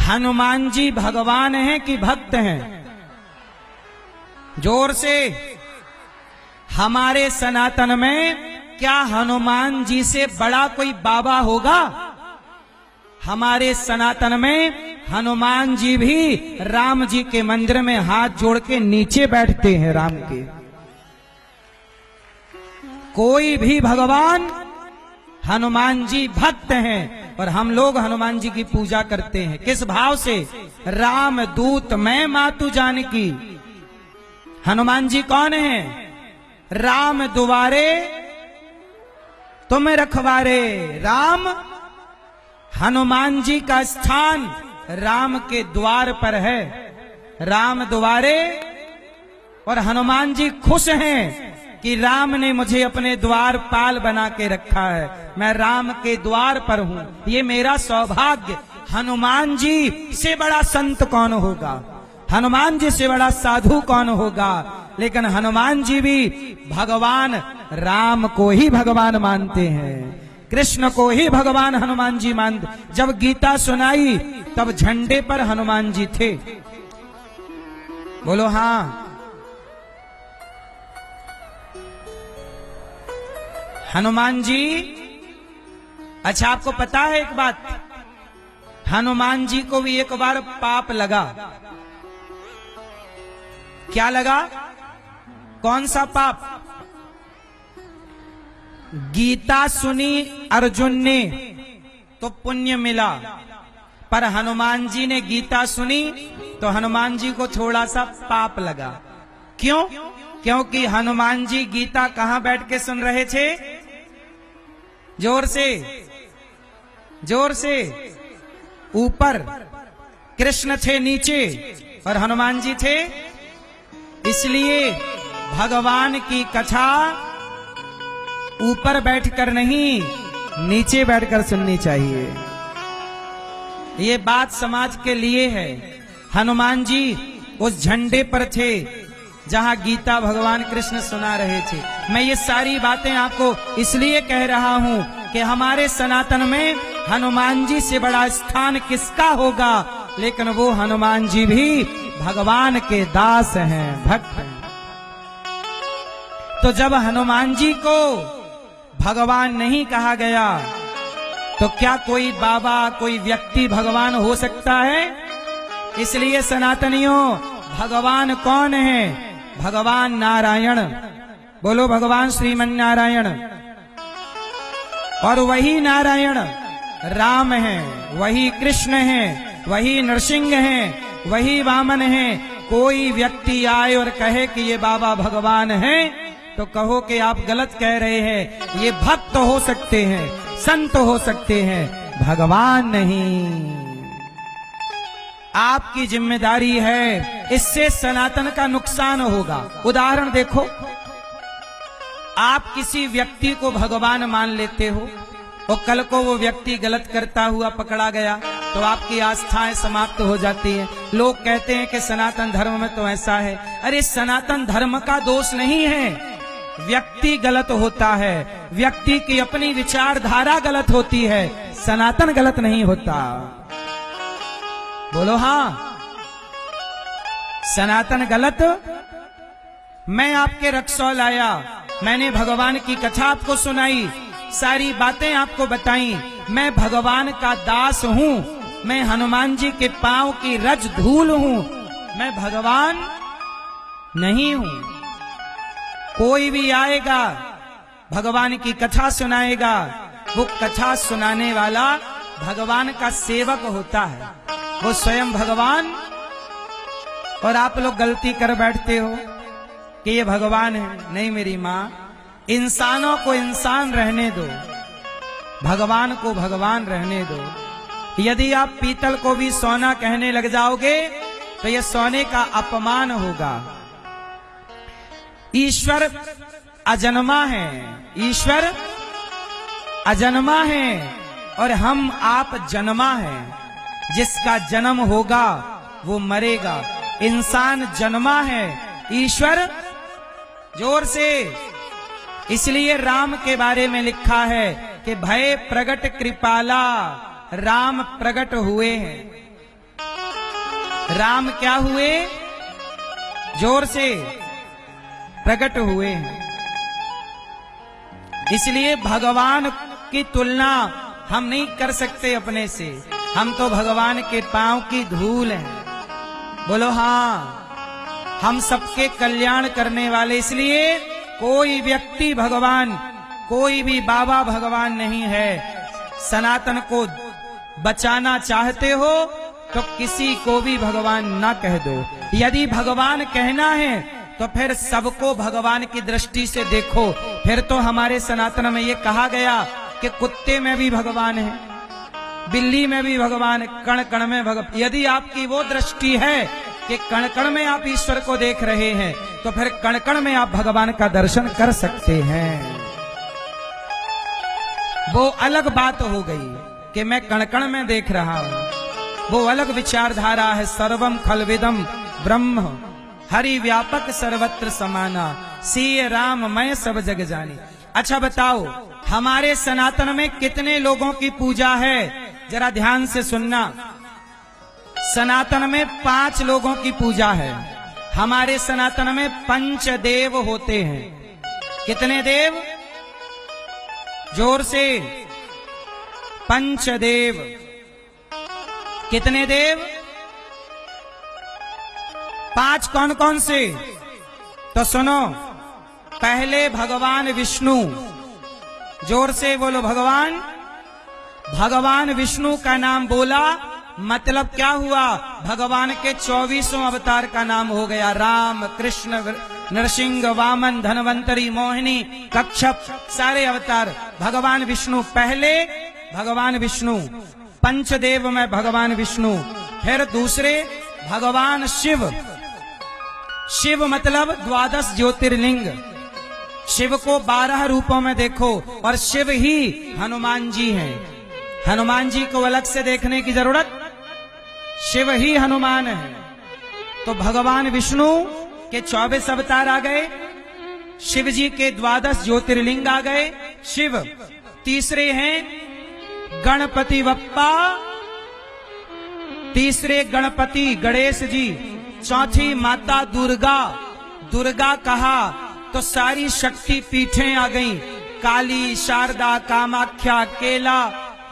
हनुमान जी भगवान हैं कि भक्त हैं? जोर से। हमारे सनातन में क्या हनुमान जी से बड़ा कोई बाबा होगा? हमारे सनातन में हनुमान जी भी राम जी के मंदिर में हाथ जोड़ के नीचे बैठते हैं राम के। कोई भी भगवान, हनुमान जी भक्त हैं और हम लोग हनुमान जी की पूजा करते हैं। किस भाव से? राम दूत मैं मातु जानकी। हनुमान जी कौन है? राम दुआरे तुम रखवारे। राम, हनुमान जी का स्थान राम के द्वार पर है। राम द्वारे, और हनुमान जी खुश हैं कि राम ने मुझे अपने द्वार पाल बना के रखा है। मैं राम के द्वार पर हूं, ये मेरा सौभाग्य। हनुमान जी से बड़ा संत कौन होगा? हनुमान जी से बड़ा साधु कौन होगा? लेकिन हनुमान जी भी भगवान राम को ही भगवान मानते हैं, कृष्ण को ही भगवान हनुमान जी मानते। जब गीता सुनाई तब झंडे पर हनुमान जी थे। बोलो हां। हनुमान जी, अच्छा आपको पता है एक बात, हनुमान जी को भी एक बार पाप लगा। क्या लगा? कौन सा पाप? गीता सुनी अर्जुन ने तो पुण्य मिला, पर हनुमान जी ने गीता सुनी तो हनुमान जी को थोड़ा सा पाप लगा। क्यों? क्योंकि हनुमान जी गीता कहां बैठ के सुन रहे थे? जोर से, जोर से। ऊपर। कृष्ण थे नीचे और हनुमान जी थे। इसलिए भगवान की कथा ऊपर बैठकर नहीं, नीचे बैठकर सुननी चाहिए। ये बात समाज के लिए है। हनुमान जी उस झंडे पर थे जहां गीता भगवान कृष्ण सुना रहे थे। मैं ये सारी बातें आपको इसलिए कह रहा हूं कि हमारे सनातन में हनुमान जी से बड़ा स्थान किसका होगा? लेकिन वो हनुमान जी भी भगवान के दास हैं, भक्त हैं। तो जब हनुमान जी को भगवान नहीं कहा गया तो क्या कोई बाबा, कोई व्यक्ति भगवान हो सकता है? इसलिए सनातनियों, भगवान कौन है? भगवान नारायण। बोलो भगवान श्रीमन नारायण। और वही नारायण राम है, वही कृष्ण है, वही नरसिंह है, वही वामन है। कोई व्यक्ति आए और कहे कि ये बाबा भगवान है तो कहो कि आप गलत कह रहे हैं। ये भक्त हो सकते हैं, संत हो सकते हैं, भगवान नहीं। आपकी जिम्मेदारी है, इससे सनातन का नुकसान होगा। उदाहरण देखो, आप किसी व्यक्ति को भगवान मान लेते हो और कल को वो व्यक्ति गलत करता हुआ पकड़ा गया तो आपकी आस्थाएं समाप्त हो जाती हैं। लोग कहते हैं कि सनातन धर्म में तो ऐसा है। अरे सनातन धर्म का दोष नहीं है, व्यक्ति गलत होता है, व्यक्ति की अपनी विचारधारा गलत होती है, सनातन गलत नहीं होता। बोलो हां। सनातन गलत? मैं आपके रक्सौल आया, मैंने भगवान की कथा आपको सुनाई, सारी बातें आपको बताई। मैं भगवान का दास हूं, मैं हनुमान जी के पांव की रज धूल हूं, मैं भगवान नहीं हूं। कोई भी आएगा भगवान की कथा सुनाएगा, वो कथा सुनाने वाला भगवान का सेवक होता है, वो स्वयं भगवान। और आप लोग गलती कर बैठते हो कि ये भगवान है। नहीं मेरी माँ, इंसानों को इंसान रहने दो, भगवान को भगवान रहने दो। यदि आप पीतल को भी सोना कहने लग जाओगे तो यह सोने का अपमान होगा। ईश्वर अजन्मा है, ईश्वर अजन्मा है और हम आप जन्मा है। जिसका जन्म होगा वो मरेगा। इंसान जन्मा है, ईश्वर। जोर से। इसलिए राम के बारे में लिखा है कि भय प्रगट कृपाला, राम प्रगट हुए हैं। राम क्या हुए? जोर से प्रकट हुए हैं। इसलिए भगवान की तुलना हम नहीं कर सकते अपने से। हम तो भगवान के पांव की धूल हैं। बोलो हाँ, हम सबके कल्याण करने वाले। इसलिए कोई व्यक्ति भगवान, कोई भी बाबा भगवान नहीं है। सनातन को बचाना चाहते हो तो किसी को भी भगवान ना कह दो। यदि भगवान कहना है तो फिर सबको भगवान की दृष्टि से देखो। फिर तो हमारे सनातन में ये कहा गया कि कुत्ते में भी भगवान है, बिल्ली में भी भगवान है, कण कण में भगवान। यदि आपकी वो दृष्टि है कि कण कण में आप ईश्वर को देख रहे हैं तो फिर कण कण में आप भगवान का दर्शन कर सकते हैं। वो अलग बात हो गई कि मैं कण कण में देख रहा हूं, वो अलग विचारधारा है। सर्वम खलविदम ब्रह्म हरि व्यापक सर्वत्र समाना, सीय राम मैं सब जग जानी। अच्छा बताओ, हमारे सनातन में कितने लोगों की पूजा है? जरा ध्यान से सुनना। सनातन में 5 लोगों की पूजा है। हमारे सनातन में पंचदेव होते हैं। कितने देव? जोर से। पंचदेव। कितने देव? 5 कौन कौन से? तो सुनो, पहले भगवान विष्णु। जोर से बोलो भगवान। भगवान विष्णु का नाम बोला मतलब क्या हुआ? भगवान के 24 अवतार का नाम हो गया। राम, कृष्ण, नरसिंह, वामन, धनवंतरी, मोहिनी, कच्छप, सारे अवतार भगवान विष्णु। पहले भगवान विष्णु, पंचदेव में भगवान विष्णु। फिर दूसरे भगवान शिव। शिव मतलब 12 ज्योतिर्लिंग। शिव को 12 रूपों में देखो और शिव ही हनुमान जी हैं। हनुमान जी को अलग से देखने की जरूरत, शिव ही हनुमान है। तो भगवान विष्णु के 24 अवतार आ गए, शिव जी के 12 ज्योतिर्लिंग आ गए। शिव। तीसरे हैं गणपति बप्पा, तीसरे गणपति गणेश जी। चौथी माता दुर्गा। दुर्गा कहा तो सारी शक्ति पीठें आ गईं। काली, शारदा, कामाख्या, केला,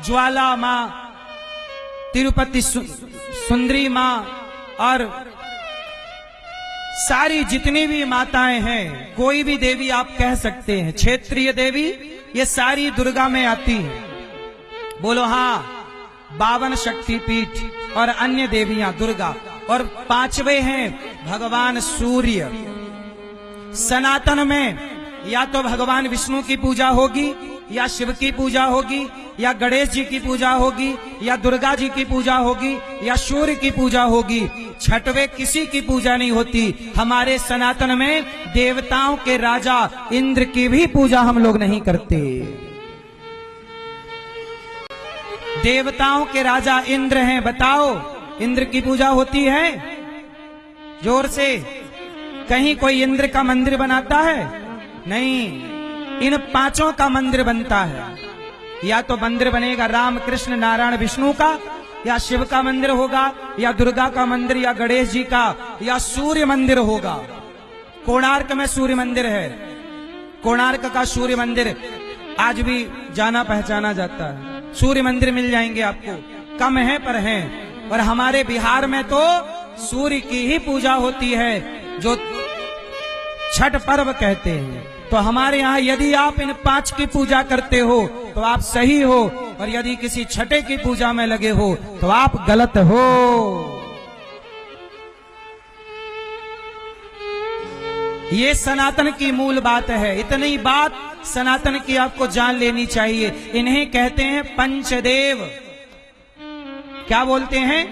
ज्वाला माँ, तिरुपति सुंदरी माँ और सारी जितनी भी माताएं हैं, कोई भी देवी आप कह सकते हैं, क्षेत्रीय देवी, ये सारी दुर्गा में आती हैं। बोलो हाँ। 52 शक्तिपीठ और अन्य देवियां दुर्गा। और 5वें हैं भगवान सूर्य। सनातन में या तो भगवान विष्णु की पूजा होगी, या शिव की पूजा होगी, या गणेश जी की पूजा होगी, या दुर्गा जी की पूजा होगी, या सूर्य की पूजा होगी। छठवें किसी की पूजा नहीं होती। हमारे सनातन में देवताओं के राजा इंद्र की भी पूजा हम लोग नहीं करते। देवताओं के राजा इंद्र हैं। बताओ, इंद्र की पूजा होती है? जोर से। कहीं कोई इंद्र का मंदिर बनाता है? नहीं। इन 5 का मंदिर बनता है। या तो मंदिर बनेगा राम, कृष्ण, नारायण, विष्णु का, या शिव का मंदिर होगा, या दुर्गा का मंदिर, या गणेश जी का, या सूर्य मंदिर होगा। कोणार्क में सूर्य मंदिर है। कोणार्क का सूर्य मंदिर आज भी जाना पहचाना जाता है। सूर्य मंदिर मिल जाएंगे आपको, कम है पर हैं। और हमारे बिहार में तो सूर्य की ही पूजा होती है, जो छठ पर्व कहते हैं। तो हमारे यहाँ यदि आप इन 5 की पूजा करते हो तो आप सही हो, और यदि किसी छठे की पूजा में लगे हो तो आप गलत हो। ये सनातन की मूल बात है। इतनी बात सनातन की आपको जान लेनी चाहिए। इन्हें कहते हैं पंचदेव। क्या बोलते हैं?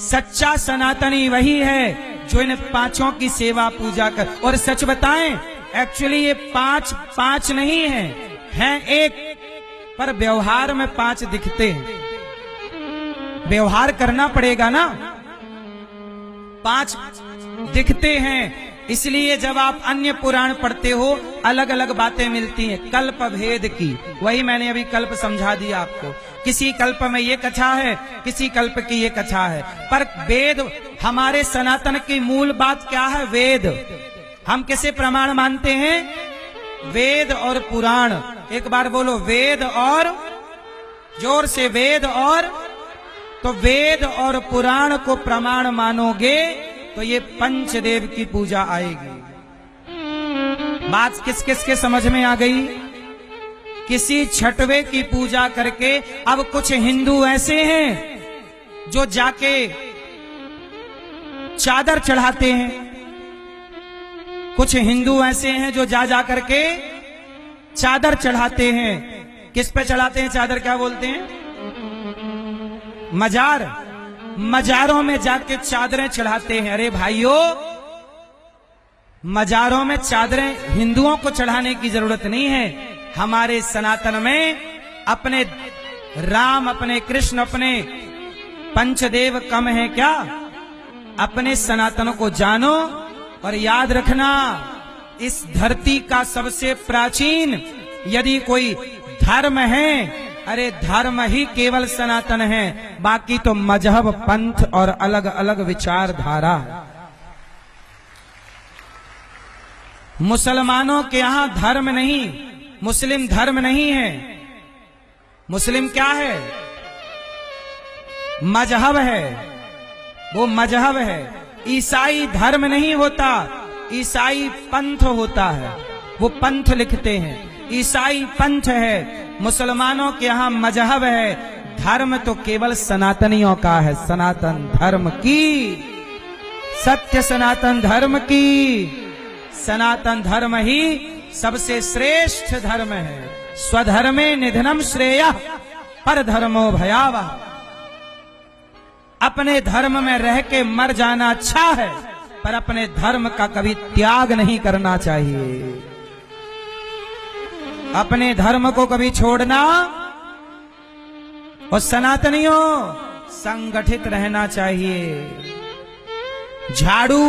सच्चा सनातनी वही है जो इन 5 की सेवा पूजा कर। और सच बताएं, एक्चुअली ये 5 नहीं हैं एक, पर व्यवहार में 5 दिखते हैं। व्यवहार करना पड़ेगा ना। 5 दिखते हैं इसलिए जब आप अन्य पुराण पढ़ते हो अलग अलग बातें मिलती हैं कल्प भेद की। वही मैंने अभी कल्प समझा दिया आपको। किसी कल्प में ये कथा है, किसी कल्प की ये कथा है, पर वेद हमारे सनातन की मूल बात क्या है? वेद। हम किसे प्रमाण मानते हैं? वेद और पुराण। एक बार बोलो वेद और, जोर से वेद और। तो वेद और पुराण को प्रमाण मानोगे तो ये पंचदेव की पूजा आएगी। बात किस किस के समझ में आ गई? किसी छठवे की पूजा करके। अब कुछ हिंदू ऐसे हैं जो जाके चादर चढ़ाते हैं। कुछ हिंदू ऐसे हैं जो जा करके चादर चढ़ाते हैं। किस पे चढ़ाते हैं चादर? क्या बोलते हैं? मजार। मजारों में जाके चादरें चढ़ाते हैं। अरे भाइयों, मजारों में चादरें हिंदुओं को चढ़ाने की जरूरत नहीं है। हमारे सनातन में अपने राम, अपने कृष्ण, अपने पंचदेव कम है क्या? अपने सनातन को जानो और याद रखना, इस धरती का सबसे प्राचीन यदि कोई धर्म है, अरे धर्म ही केवल सनातन है, बाकी तो मजहब, पंथ और अलग अलग विचारधारा। मुसलमानों के यहां धर्म नहीं, मुस्लिम धर्म नहीं है। मुस्लिम क्या है? मजहब है, वो मजहब है। ईसाई धर्म नहीं होता, ईसाई पंथ होता है। वो पंथ लिखते हैं, ईसाई पंथ है। मुसलमानों के यहां मजहब है। धर्म तो केवल सनातनियों का है। सनातन धर्म की, सत्य सनातन धर्म की। सनातन धर्म ही सबसे श्रेष्ठ धर्म है। स्वधर्मे निधनम श्रेयः पर धर्मो भयावह। अपने धर्म में रह के मर जाना अच्छा है, पर अपने धर्म का कभी त्याग नहीं करना चाहिए। अपने धर्म को कभी छोड़ना। और सनातनियों, संगठित रहना चाहिए। झाड़ू